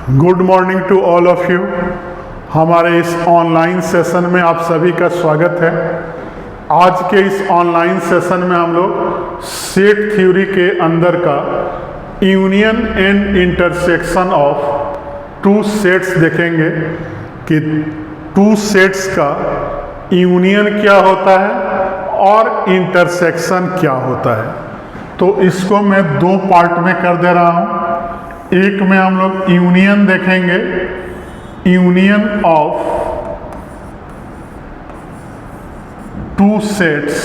Good morning to all of you. हमारे इस online session में आप सभी का स्वागत है। आज के इस ऑनलाइन सेशन में हम लोग सेट थ्योरी के अंदर का union and intersection of two sets देखेंगे कि टू सेट्स का यूनियन क्या होता है और इंटरसेक्शन क्या होता है। तो इसको मैं दो पार्ट में कर दे रहा हूँ। एक में हम लोग यूनियन देखेंगे, यूनियन ऑफ टू सेट्स,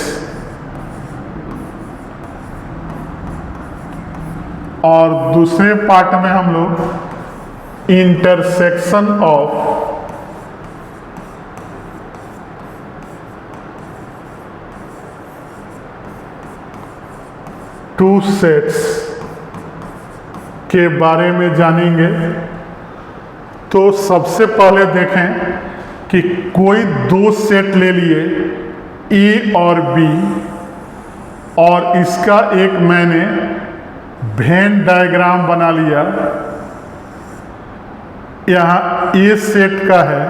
और दूसरे पार्ट में हम लोग इंटरसेक्शन ऑफ टू सेट्स के बारे में जानेंगे। तो सबसे पहले देखें कि कोई दो सेट ले लिए ए और बी, और इसका एक मैंने वेन डायग्राम बना लिया। यहाँ ए सेट का है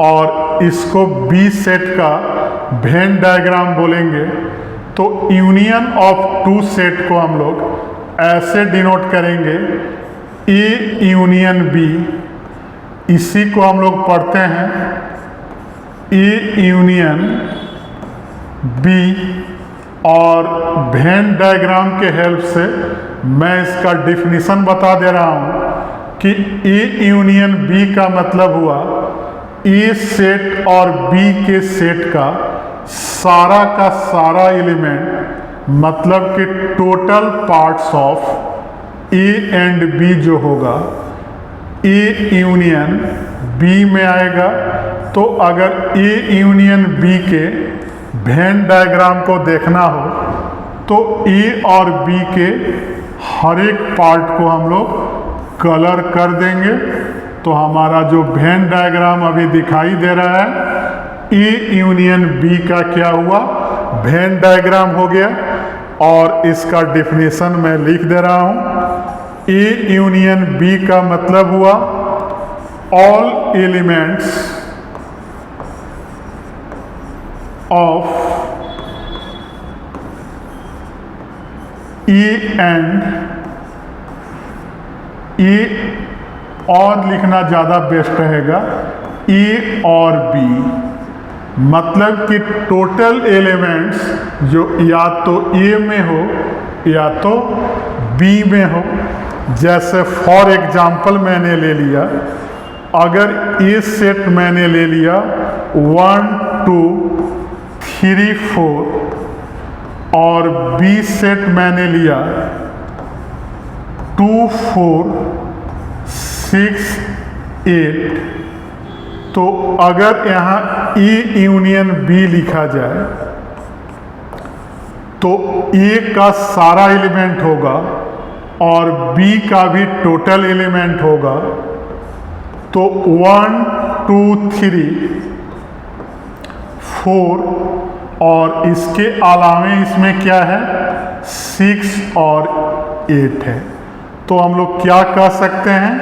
और इसको बी सेट का वेन डायग्राम बोलेंगे। तो यूनियन ऑफ टू सेट को हम लोग ऐसे डिनोट करेंगे, ए यूनियन बी। इसी को हम लोग पढ़ते हैं ए यूनियन बी, और वेन डायग्राम के हेल्प से मैं इसका डिफिनीशन बता दे रहा हूँ कि ए यूनियन बी का मतलब हुआ ए सेट और बी के सेट का सारा एलिमेंट, मतलब कि total parts of A and B जो होगा ए यूनियन बी में आएगा। तो अगर ए यूनियन बी के वेन डायग्राम को देखना हो तो ए और बी के हर एक पार्ट को हम लोग कलर कर देंगे। तो हमारा जो वेन डायग्राम अभी दिखाई दे रहा है ए यूनियन बी का क्या हुआ, वेन डायग्राम हो गया। और इसका डिफिनीशन मैं लिख दे रहा हूं। ए यूनियन बी का मतलब हुआ all elements of A and A, और लिखना ज़्यादा बेस्ट रहेगा, ए और बी। मतलब कि टोटल एलिमेंट्स जो या तो ए में हो या तो बी में हो। जैसे फॉर एग्जांपल मैंने ले लिया, अगर ए सेट मैंने ले लिया 1 2 3 4, और बी सेट मैंने लिया 2 4 6 8, तो अगर यहाँ ए यूनियन बी लिखा जाए तो ए का सारा एलिमेंट होगा और बी का भी टोटल एलिमेंट होगा। तो 1 2 3 4, और इसके अलावे इसमें क्या है 6 और 8 है। तो हम लोग क्या कह सकते हैं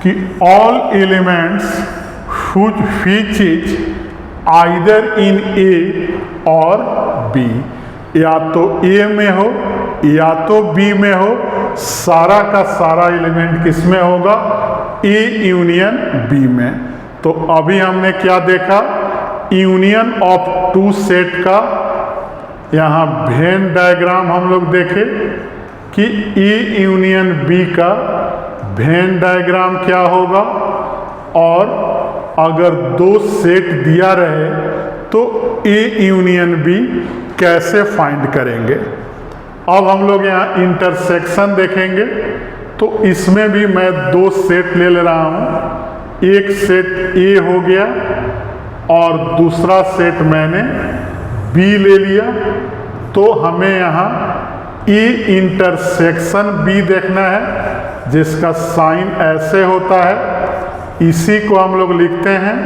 कि all elements which is either in A और B, या तो A में हो या तो B में हो, सारा का सारा एलिमेंट किस में होगा, A यूनियन B में। तो अभी हमने क्या देखा, यूनियन ऑफ टू सेट का यहाँ वेन डायग्राम हम लोग देखे कि A यूनियन B का वेन डायग्राम क्या होगा, और अगर दो सेट दिया रहे तो ए यूनियन बी कैसे फाइंड करेंगे। अब हम लोग यहाँ इंटरसेक्शन देखेंगे। तो इसमें भी मैं दो सेट ले रहा हूँ। एक सेट ए हो गया और दूसरा सेट मैंने बी ले लिया। तो हमें यहाँ ए इंटरसेक्शन बी देखना है, जिसका साइन ऐसे होता है। इसी को हम लोग लिखते हैं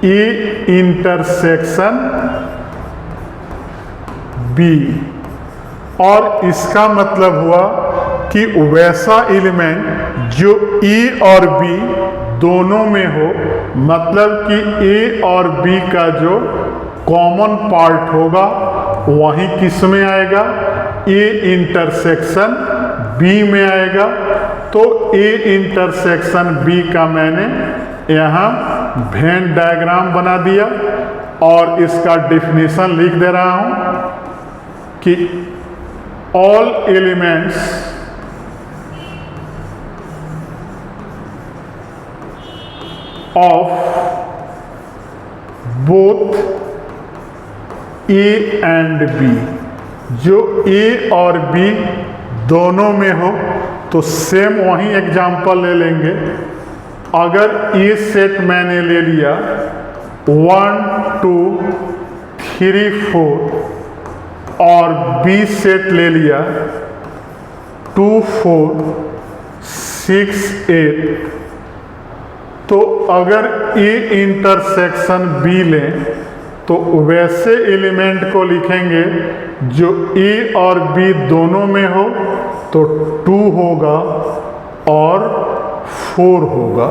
ए इंटरसेक्शन बी, और इसका मतलब हुआ कि वैसा एलिमेंट जो ए और बी दोनों में हो, मतलब कि ए और बी का जो कॉमन पार्ट होगा वही किस में आएगा, ए इंटरसेक्शन बी में आएगा। तो ए इंटरसेक्शन बी का मैंने यहाँ वेन डायग्राम बना दिया और इसका डेफिनेशन लिख दे रहा हूँ कि all elements of both A and B, जो ए और बी दोनों में हो, तो सेम वही एग्जाम्पल ले लेंगे। अगर ए सेट मैंने ले लिया 1 2 3 4 और बी सेट ले लिया 2 4 6 8, तो अगर ए इंटरसेक्शन बी लें तो वैसे एलिमेंट को लिखेंगे जो ए और बी दोनों में हो, तो 2 होगा और 4 होगा।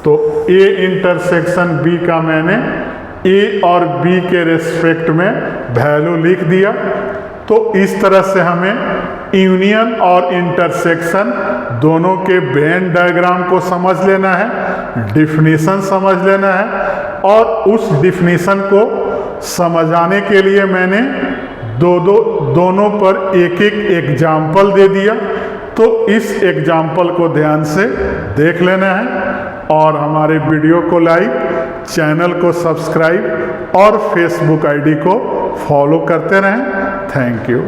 तो ए इंटरसेक्शन बी का मैंने ए और बी के रेस्पेक्ट में वैल्यू लिख दिया। तो इस तरह से हमें यूनियन और इंटरसेक्शन दोनों के वेन डायग्राम को समझ लेना है, डिफिनीशन समझ लेना है, और उस डिफिनीशन को समझाने के लिए मैंने दोनों पर एक एक एग्जाम्पल दे दिया। तो इस एग्जाम्पल को ध्यान से देख लेना है और हमारे वीडियो को लाइक, चैनल को सब्सक्राइब और फेसबुक आईडी को फॉलो करते रहें। Thank you.